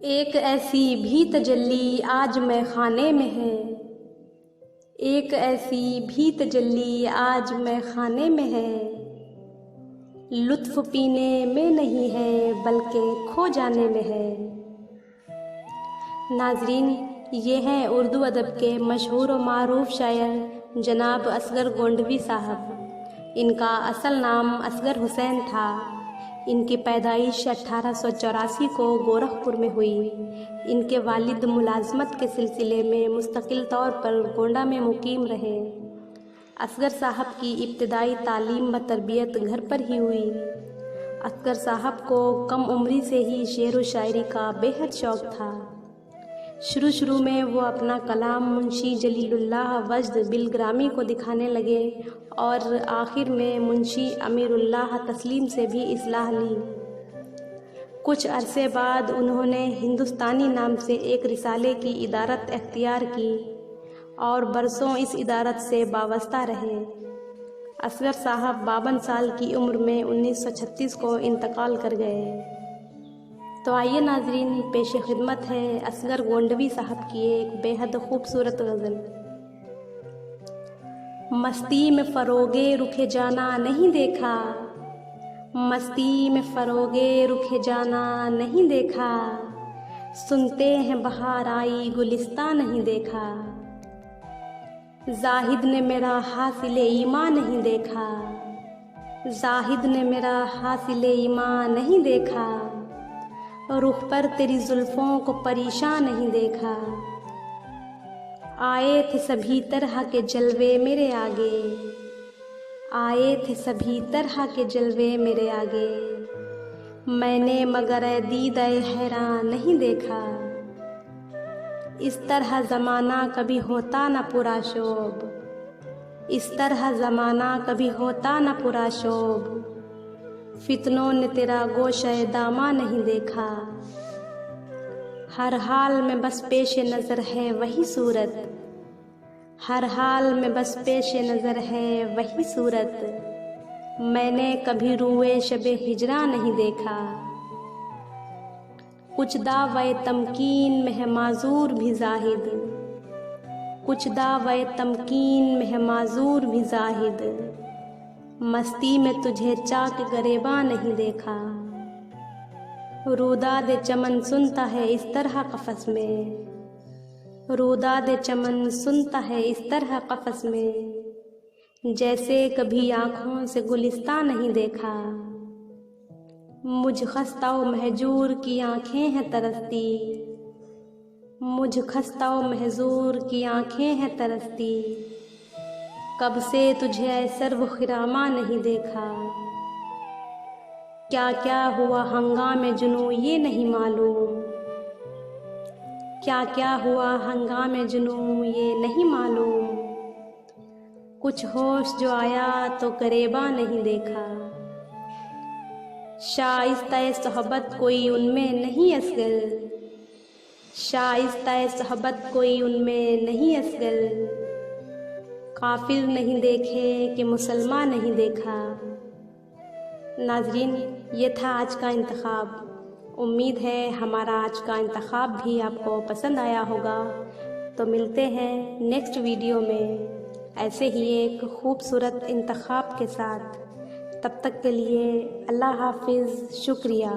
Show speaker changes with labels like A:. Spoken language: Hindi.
A: एक ऐसी भी तजल्ली आज मैं खाने में है। एक ऐसी भी तजल्ली आज मैं खाने में है। लुत्फ़ पीने में नहीं है बल्कि खो जाने में है। नाजरीन, ये हैं उर्दू अदब के मशहूर और मारूफ शायर जनाब असगर गोंडवी साहब। इनका असल नाम असगर हुसैन था। इनकी पैदाइश 1884 को गोरखपुर में हुई। इनके वालिद मुलाजमत के सिलसिले में मुस्तकिल तौर पर गोंडा में मुकीम रहे। असगर साहब की इब्तदाई तालीम व तरबियत घर पर ही हुई। असगर साहब को कम उम्री से ही शेर व शायरी का बेहद शौक़ था। शुरू में वो अपना कलाम मुंशी जलीलुल्लाह वजद बिलग्रामी को दिखाने लगे और आखिर में मुंशी अमीरुल्लाह तस्लीम से भी इस्लाह ली। कुछ अरसे बाद उन्होंने हिंदुस्तानी नाम से एक रिसाले की इदारत अख्तियार की और बरसों इस इदारत से वाबस्ता रहे। असगर साहब 52 साल की उम्र में 1936 को इंतकाल कर गए। तो आइए नाजरीन, पेश खिदमत है असगर गोंडवी साहब की एक बेहद खूबसूरत गज़ल। मस्ती में फ़रोगे रुखे जाना नहीं देखा, मस्ती में फ़रोगे रुखे जाना नहीं देखा, सुनते हैं बहार आई गुलिस्तां नहीं देखा। जाहिद ने मेरा हासिल ईमान नहीं देखा, जाहिद ने मेरा हासिल ईमान नहीं देखा, रुख पर तेरी जुल्फ़ों को परेशान नहीं देखा। आए थे सभी तरह के जलवे मेरे आगे, आए थे सभी तरह के जलवे मेरे आगे, मैंने मगर दीद हैरान नहीं देखा। इस तरह ज़माना कभी होता न पूरा शोभ, इस तरह ज़माना कभी होता न पूरा शोभ, फितनों ने तेरा गोशे दामा नहीं देखा। हर हाल में बस पेश नज़र है वही सूरत, हर हाल में बस पेश नज़र है वही सूरत, मैंने कभी रुए शबे हिजरा नहीं देखा। कुछ दावे तमकीन में है माजूर भी जाहिद, कुछ दावे तमकीन में है माजूर भी जाहिद, मस्ती में तुझे चाक गरेबा नहीं देखा। रूदाद चमन सुनता है इस तरह कफ़स में, रूदाद चमन सुनता है इस तरह कफ़स में, जैसे कभी आँखों से गुलिस्तां नहीं देखा। मुझ खस्ता व महजूर की आँखें हैं तरसती, मुझ खस्ता व महजूर की आँखें हैं तरसती, कब से तुझे सर्व खिरामा नहीं देखा। क्या क्या हुआ हंगामे जुनू ये नहीं मालूम, क्या क्या हुआ हंगामे जुनू ये नहीं मालूम, कुछ होश जो आया तो गरेबा नहीं देखा। शाइस्ता सोहबत कोई उनमें नहीं असगर, शाइस्ता सोहबत कोई उनमें नहीं असगर, काफिर नहीं देखे कि मुसलमान नहीं देखा। नाजरीन, ये था आज का इंतखाब। उम्मीद है हमारा आज का इंतखाब भी आपको पसंद आया होगा। तो मिलते हैं नेक्स्ट वीडियो में ऐसे ही एक खूबसूरत इंतखाब के साथ। तब तक के लिए अल्लाह हाफिज़, शुक्रिया।